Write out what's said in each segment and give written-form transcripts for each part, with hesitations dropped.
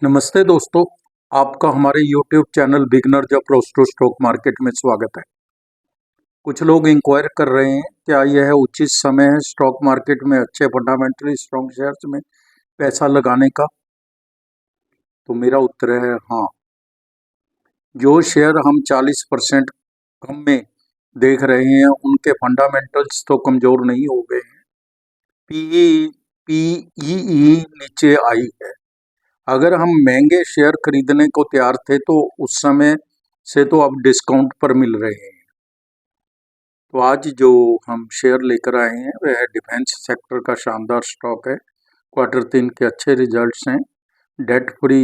नमस्ते दोस्तों, आपका हमारे YouTube channel beginner approach to stock market में स्वागत है। कुछ लोग इंक्वायर कर रहे हैं क्या यह उचित समय है स्टॉक मार्केट में अच्छे फंडामेंटली स्ट्रॉन्ग शेयर्स में पैसा लगाने का। तो मेरा उत्तर है हाँ। जो शेयर हम 40% कम में देख रहे हैं उनके फंडामेंटल्स तो कमजोर नहीं हो गए हैं। पीई नीचे आई है। अगर हम महंगे शेयर खरीदने को तैयार थे तो उस समय से तो अब डिस्काउंट पर मिल रहे हैं। तो आज जो हम शेयर लेकर आए हैं वह डिफेंस सेक्टर का शानदार स्टॉक है। Q3 के अच्छे रिजल्ट्स हैं। डेट फ्री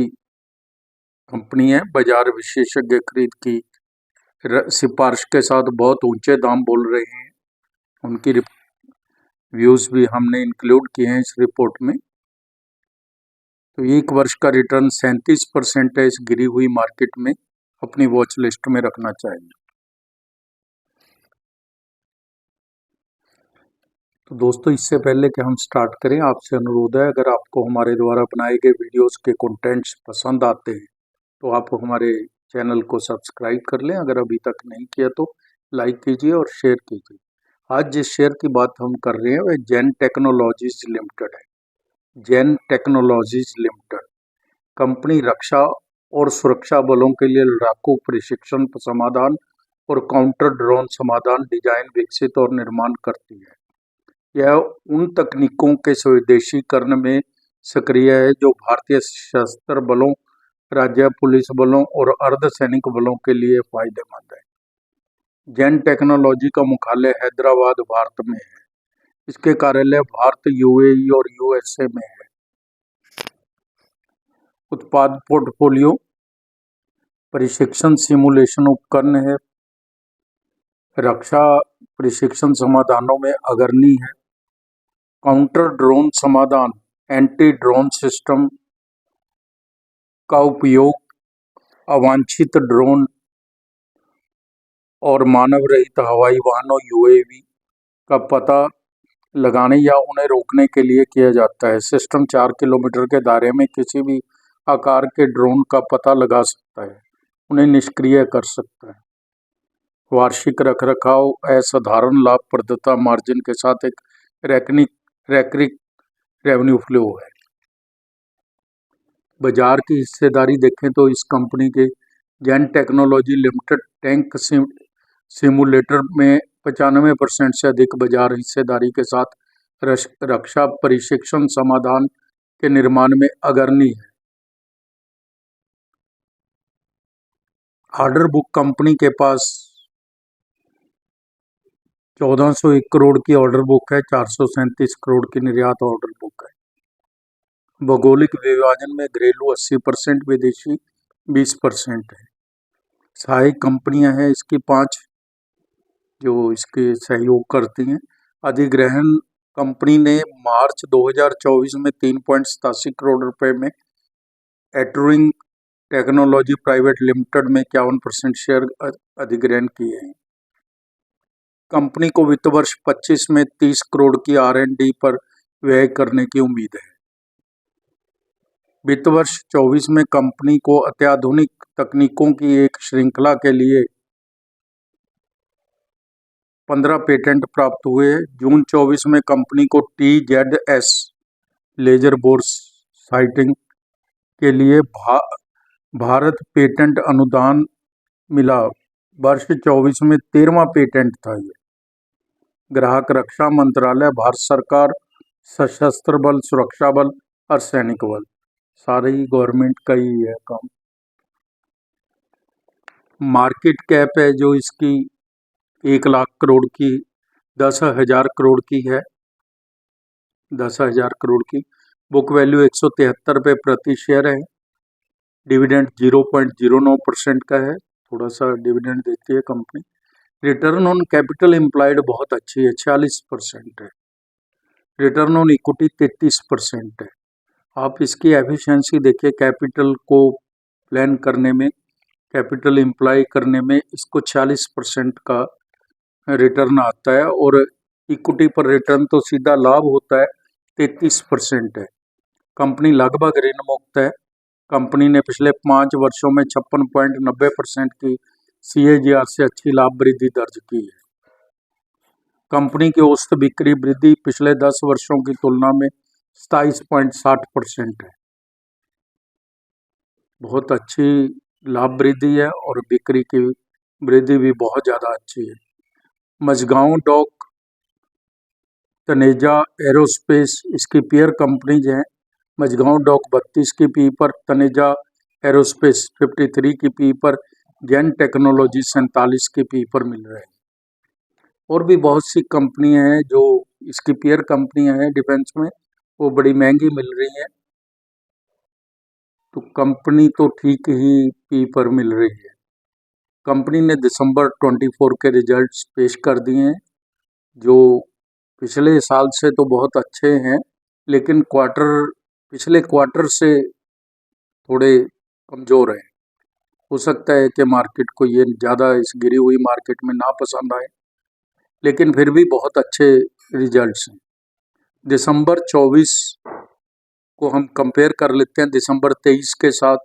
कंपनी है। बाजार विशेषज्ञ खरीद की सिफारिश के साथ बहुत ऊंचे दाम बोल रहे हैं। उनकी व्यूज भी हमने इंक्लूड किए हैं इस रिपोर्ट में। तो एक वर्ष का रिटर्न 37% है। इस गिरी हुई मार्केट में अपनी वॉच लिस्ट में रखना चाहिए। तो दोस्तों, इससे पहले कि हम स्टार्ट करें, आपसे अनुरोध है, अगर आपको हमारे द्वारा बनाए गए वीडियोस के कंटेंट्स पसंद आते हैं तो आप हमारे चैनल को सब्सक्राइब कर लें। अगर अभी तक नहीं किया तो लाइक कीजिए और शेयर कीजिए। आज जिस शेयर की बात हम कर रहे हैं वह जेन टेक्नोलॉजीज लिमिटेड है। जेन टेक्नोलॉजीज लिमिटेड कंपनी रक्षा और सुरक्षा बलों के लिए लड़ाकू प्रशिक्षण समाधान और काउंटर ड्रोन समाधान डिजाइन, विकसित और निर्माण करती है। यह उन तकनीकों के स्वदेशीकरण में सक्रिय है जो भारतीय सशस्त्र बलों, राज्य पुलिस बलों और अर्धसैनिक बलों के लिए फायदेमंद है। जेन टेक्नोलॉजी का मुख्यालय हैदराबाद, भारत में है। इसके कार्यालय भारत, यूएई और यूएसए में है। उत्पाद पोर्टफोलियो प्रशिक्षण सिमुलेशन उपकरण है, रक्षा प्रशिक्षण समाधानों में अग्रणी है, काउंटर ड्रोन समाधान, एंटी ड्रोन सिस्टम का उपयोग अवांछित ड्रोन और मानव रहित हवाई वाहनों यूएवी का पता लगाने या उन्हें रोकने के लिए किया जाता है। सिस्टम 4 किलोमीटर के दायरे में किसी भी आकार के ड्रोन का पता लगा सकता है, उन्हें निष्क्रिय कर सकता है। वार्षिक रखरखाव असाधारण लाभप्रदता मार्जिन के साथ एक रैकरिक रेवेन्यू फ्लो है। बाजार की हिस्सेदारी देखें तो इस कंपनी के जेन टेक्नोलॉजी लिमिटेड टैंक सिमुलेटर में 95% से अधिक बाजार हिस्सेदारी के साथ रक्षा प्रशिक्षण समाधान के निर्माण में अग्रणी है। ऑर्डर बुक कंपनी के पास 1401 करोड़ की ऑर्डर बुक है। 437 करोड़ की निर्यात ऑर्डर बुक है। भौगोलिक विभाजन में घरेलू 80%, विदेशी 20% है। सहायक कंपनियां हैं इसकी 5 जो इसके सहयोग करती हैं। अधिग्रहण कंपनी ने मार्च 2024 में 3.87 करोड़ रुपए में एटरिंग टेक्नोलॉजी प्राइवेट लिमिटेड में 51% शेयर अधिग्रहण किए हैं। कंपनी को वित्त वर्ष 25 में 30 करोड़ की R&D पर व्यय करने की उम्मीद है। वित्त वर्ष 24 में कंपनी को अत्याधुनिक तकनीकों की एक श्रृंखला के लिए 15 पेटेंट प्राप्त हुए। जून 24 में कंपनी को TZS लेजर बोर साइटिंग के लिए भारत पेटेंट अनुदान मिला। वर्ष 24 में 13वां पेटेंट था ये। ग्राहक रक्षा मंत्रालय, भारत सरकार, सशस्त्र बल, सुरक्षा बल और सैनिक बल, सारे ही गवर्नमेंट का ही है काम। मार्केट कैप है जो इसकी 1 लाख करोड़ की 10,000 करोड़ की है। 10,000 करोड़ की। बुक वैल्यू 173 रुपये प्रति शेयर है। डिविडेंड 0.09% का है। थोड़ा सा डिविडेंड देती है company. Return on capital employed बहुत अच्छी है, 46% है। रिटर्न ऑन इक्विटी 33% है। आप इसकी एफिशिएंसी देखिए। कैपिटल को प्लान करने में, कैपिटल एम्प्लॉय करने में इसको 46% का रिटर्न आता है और इक्विटी पर रिटर्न तो सीधा लाभ होता है 33% है। कंपनी लगभग ऋण मुक्त है। कंपनी ने पिछले 5 वर्षों में 56.90% की CAGR से अच्छी लाभ वृद्धि दर्ज की है। कंपनी की औसत बिक्री वृद्धि पिछले 10 वर्षों की तुलना में 27.60% है। बहुत अच्छी लाभ वृद्धि है और बिक्री की वृद्धि भी बहुत ज़्यादा अच्छी है। मझगांव डॉक, तनेजा एरोस्पेस इसकी पेयर कंपनीज हैं। मझगांव डॉक 32 की पी पर, तनेजा एरोस्पेस 53 की पी पर, जैन टेक्नोलॉजी 47 की पी पर मिल रहे हैं। और भी बहुत सी कंपनियां हैं जो इसकी पेयर कंपनियां हैं डिफेंस में, वो बड़ी महंगी मिल रही हैं। तो कंपनी तो ठीक ही पी पर मिल रही है। कंपनी ने दिसंबर 24 के रिजल्ट्स पेश कर दिए हैं जो पिछले साल से तो बहुत अच्छे हैं, लेकिन पिछले क्वार्टर से थोड़े कमज़ोर हैं। हो सकता है कि मार्केट को ये ज़्यादा इस गिरी हुई मार्केट में ना पसंद आए, लेकिन फिर भी बहुत अच्छे रिजल्ट्स हैं। दिसंबर 24 को हम कंपेयर कर लेते हैं दिसंबर 23 के साथ।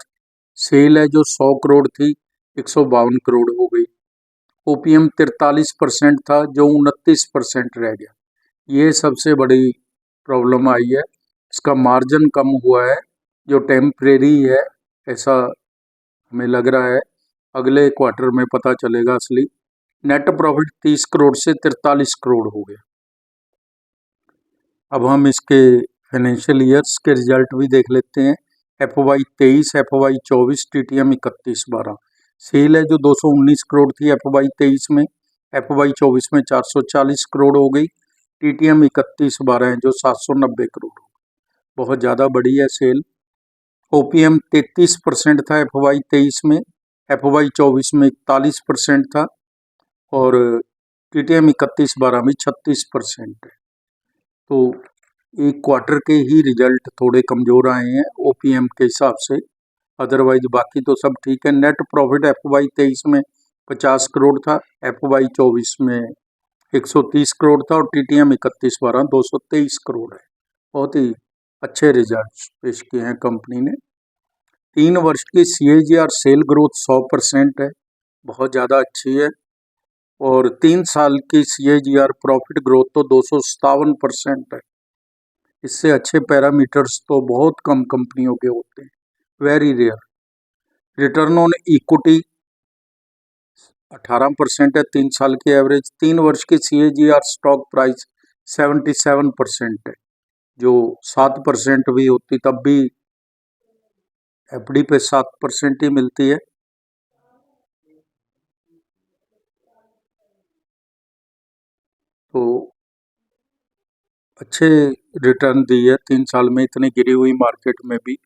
सेल है जो 100 करोड़ थी, 152 करोड़ हो गई। ओपीएम 43% था जो 29% रह गया। ये सबसे बड़ी प्रॉब्लम आई है। इसका मार्जिन कम हुआ है जो टेम्परेरी है, ऐसा हमें लग रहा है। अगले क्वार्टर में पता चलेगा असली। नेट प्रॉफिट 30 करोड़ से 43 करोड़ हो गया। अब हम इसके फाइनेंशियल ईयर्स के रिजल्ट भी देख लेते हैं। FY 23, FY 24, TTM 31/12। सेल है जो 219 करोड़ थी FY 23 में, FY 24 में 440 करोड़ हो गई। TTM 31/12 है जो 790 करोड़ हो गई। बहुत ज़्यादा बड़ी है सेल। OPM 33% था FY 23 में, FY 24 में 41% था और TTM 31/12 में 36% है। तो एक क्वार्टर के ही रिजल्ट थोड़े कमज़ोर आए हैं OPM के हिसाब से, अदरवाइज बाकी तो सब ठीक है। नेट प्रॉफिट FY 23 में 50 करोड़ था, FY 24 में 130 करोड़ था और TTM 31/12 223 करोड़ है। बहुत ही अच्छे रिजल्ट पेश किए हैं कंपनी ने। 3 वर्ष की CAGR सेल ग्रोथ 100% है, बहुत ज़्यादा अच्छी है। और 3 साल की CAGR प्रॉफिट ग्रोथ तो 257% है। इससे अच्छे पैरामीटर्स तो बहुत कम कंपनियों के होते हैं, very rare. Return on equity 18% है 3 साल की एवरेज। 3 वर्ष की CAGR स्टॉक प्राइस 77% है, जो 7% भी होती तब भी FD पे 7% ही मिलती है। तो अच्छे रिटर्न दी है 3 साल में इतनी गिरी हुई मार्केट में भी।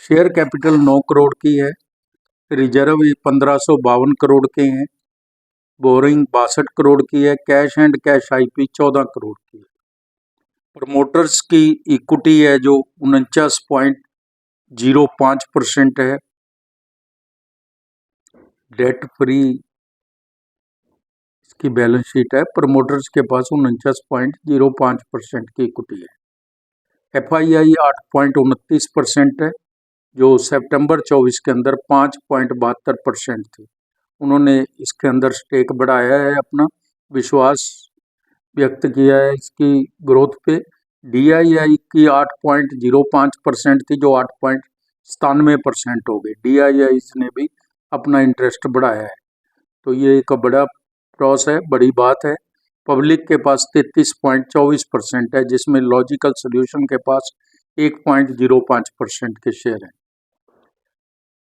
शेयर कैपिटल 9 करोड़ की है, रिजर्व 1552 करोड़ के हैं, बोरिंग 62 करोड़ की है, cash and cash IP 14 crore की है। प्रमोटर्स की इक्विटी है जो 49.05% है, डेट फ्री इसकी बैलेंस शीट है। प्रमोटर्स के पास 49.05% की इक्विटी है। FII 8.29% है जो सितंबर 24 के अंदर 5.72% थी। उन्होंने इसके अंदर स्टेक बढ़ाया है, अपना विश्वास व्यक्त किया है इसकी ग्रोथ पे। DII की 8.05% थी जो 8.97% हो गई। DII ने भी अपना इंटरेस्ट बढ़ाया है, तो ये एक बड़ा क्रॉस है, बड़ी बात है। पब्लिक के पास 33.24% है, जिसमें लॉजिकल सॉल्यूशन के पास 1.05% के शेयर हैं।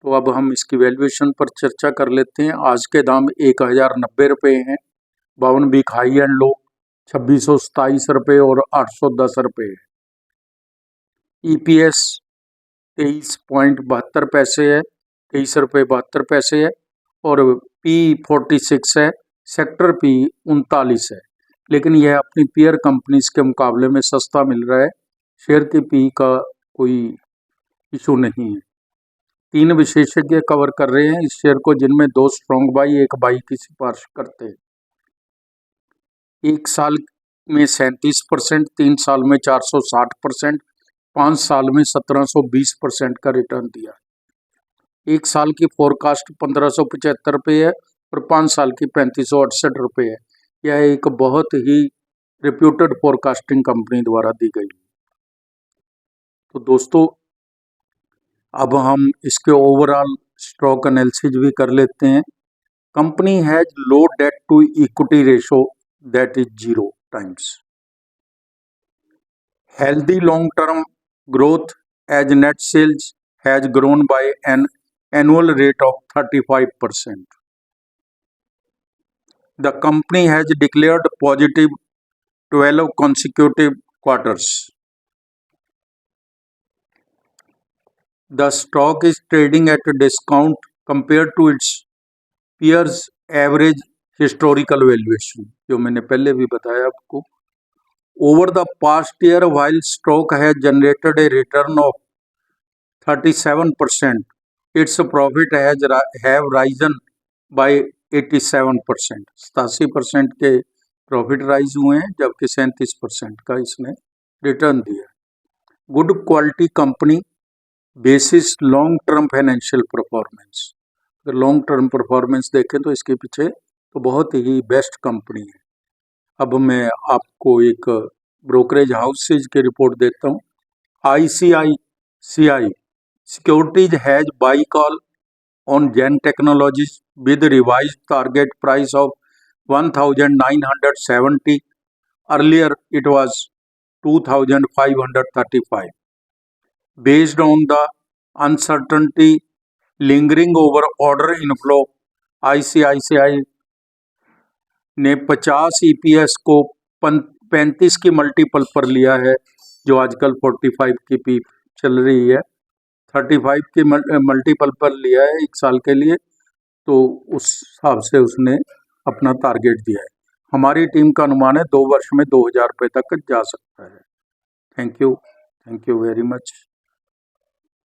तो अब हम इसकी वैल्यूएशन पर चर्चा कर लेते हैं। आज के दाम 1090 रुपये हैं। 52 वीक हाई एंड लो 2627 रुपये और 810 रुपये है। EPS 23.72 पैसे है, 23 रुपये 72 पैसे है और P46 है, सेक्टर P 39 है। लेकिन यह अपनी पीयर कंपनीज के मुकाबले में सस्ता मिल रहा है। शेयर की P का कोई इशू नहीं है। 3 विशेषज्ञ कवर कर रहे हैं इस शेयर को, जिनमें 2 स्ट्रॉन्ग बाई 1 बाई की सिफारिश करते हैं। 1 साल में 37%, 3 साल में 460%, 5 साल में 1720% का रिटर्न दिया। 1 साल की फोरकास्ट 1575 रुपये है और 5 साल की 3568 रुपये है। यह एक बहुत ही रिप्यूटेड फोरकास्टिंग कंपनी द्वारा दी गई। तो दोस्तों, अब हम इसके ओवरऑल स्टॉक एनालिसिस भी कर लेते हैं। Company has low debt to equity ratio that is 0 times. Healthy long-term growth as net sales has grown by an annual rate of 35%. The company has declared positive 12 consecutive quarters. The stock is trading at a discount compared to its peers' average historical valuation, जो मैंने पहले भी बताया आपको। Over the past year, while stock has generated a return of 37%, its profit have risen by 87%. 87% के profit rise हुए हैं, जबकि 37% का इसने रिटर्न दिया। Good quality company basis long term financial performance. अगर लॉन्ग टर्म परफॉर्मेंस देखें तो इसके पीछे तो बहुत ही बेस्ट कंपनी है। अब मैं आपको एक ब्रोकरेज हाउसेज की रिपोर्ट देता हूँ। ICICI Securities has buy call on Zen Technologies with revised target price of 1970. Earlier it was 2535. Based on the uncertainty lingering over order inflow, ICICI ने 50 EPS को 35 की मल्टीपल पर लिया है, जो आजकल 45 की पी चल रही है। 35 की मल्टीपल पर लिया है 1 साल के लिए, तो उस हिसाब से उसने अपना टारगेट दिया है। हमारी टीम का अनुमान है 2 वर्ष में 2000 रुपये तक जा सकता है। Thank you very much.